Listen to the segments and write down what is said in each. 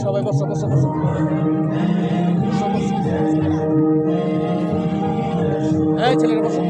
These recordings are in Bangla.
সবাই বসো বসো বসো এই ছেলেরা বসো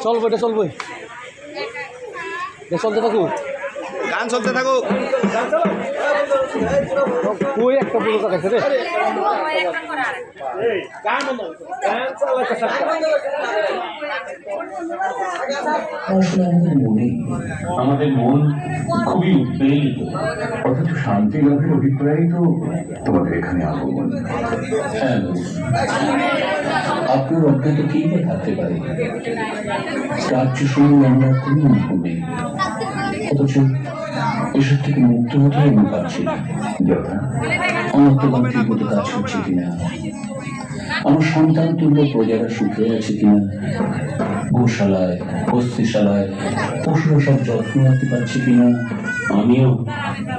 চলবো এটা চলবো চলতে থাকুক গান চলতে থাকুক ওই একটা পুরো কাছে রে আমাদের মন খুবই উৎপেলিত অথচ শান্তি লাভের অভিপ্রায় তো তোমাদের এখানে আগমন। হ্যাঁ আপনার অজ্ঞাত কি থাকতে পারে রাজ্য শুনে আমরা কোনো অনুভব নেই অথচ এসব থেকে মুক্ত হতে আমি পারছি না। যথা আমার তো ঠিক মতো কাজ হচ্ছে কিনা, আমার সন্তান তুল্য প্রজারা সুখে আছে কিনা, গোশালায় বস্তিশালায় পশুরা সব যত্ন রাখতে পারছে কিনা, আমিও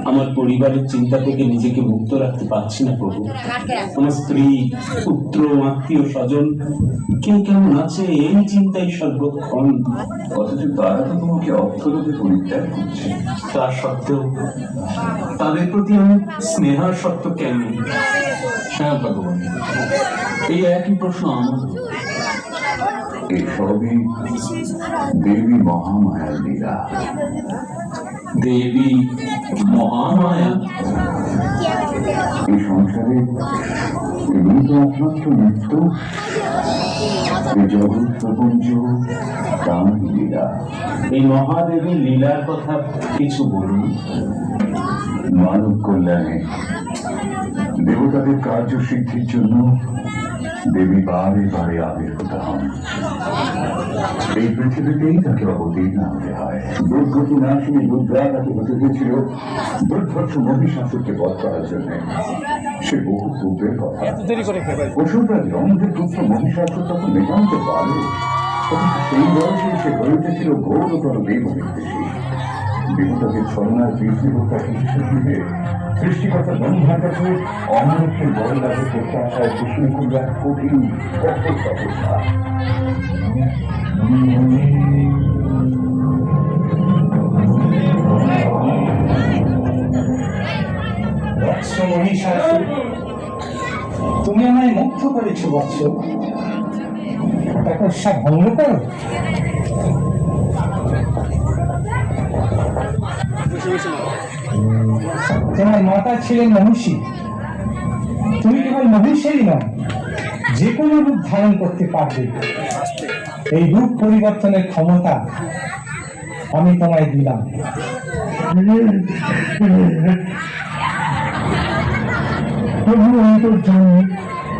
আমার পরিবারের চিন্তা থেকে নিজেকে মুক্ত রাখতে পারছি না প্রভু। আমার স্ত্রী পুত্র আত্মীয় স্বজন কেউ কেমন আছে এই চিন্তাই সর্বক্ষণ, অথচ তারা তো তোমাকে অর্থরূপে পরিত্যাগ করছে। তা সত্ত্বেও তাদের প্রতি আমি স্নেহার সত্য কেন? হ্যাঁ ভগবান, এই একই প্রশ্ন আমার। এই সবই দেবী মহামায়ার লীলা। দেবী মহামায়া এই সংসারে তিনি তো একমাত্র নিত্য, এই জগৎ প্রপঞ্চ তাঁর লীলা। এই মহাদেবীর লীলার কথা কিছু বলুন। মানব কল্যাণে দেবতাদের কার্যসিদ্ধির জন্য দেবী বারে বারে আবির্ভূত হন। এই পৃথিবীতেই তাকে অবতীর্ণ হতে হয়। দুর্গতি নাশিনী দুর্গা তাকে হতে হয়েছিল দুর্ধর্ষ মহিষাসুরকে বধ করার জন্য। সে বহু পূর্বের কথা। পশুপ্রাণী অন্ধের পুত্র মহিষাসুর তখন মেটাতে পারে, সেই বয়সে সে হয়ে উঠেছিল ঘোরতর দেববিদ্বেষী। দেবতাকে ছলনার বৃদ্ধিকর্তা হিসেবে সৃষ্টিকর্তা ব্রহ্মার কাছে অমরত্বের বড় লাভে প্রত্যাশায় কুসুম করবে এক কঠিন কঠোর তপস্যা। তুমি আমায় মুগ্ধ করেছ বৎস, তপস্যা ভঙ্গ করো। তোমার মাতা ছিলেন মহিষী, তুমি কেবল মহিষেরই নয়, যে কোনো রূপ ধারণ করতে পারবে। এই রূপ পরিবর্তনের ক্ষমতা আমি তোমায় দিলাম।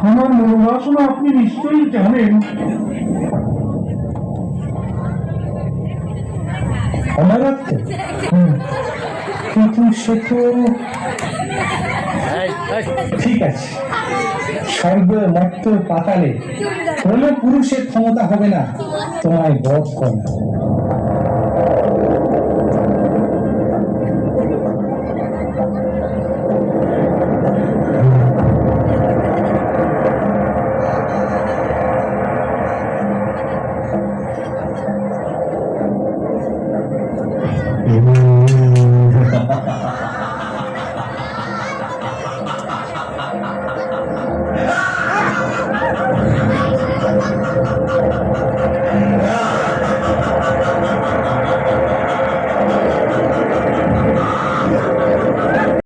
আমার মনোবাসনা আপনি নিশ্চয়ই জানেন। অমরত্ব কিন্তু সে তো ঠিক আছে, স্বর্গ মর্ত পাতালে কোনো পুরুষের ক্ষমতা হবে না তোমায় বধ করা।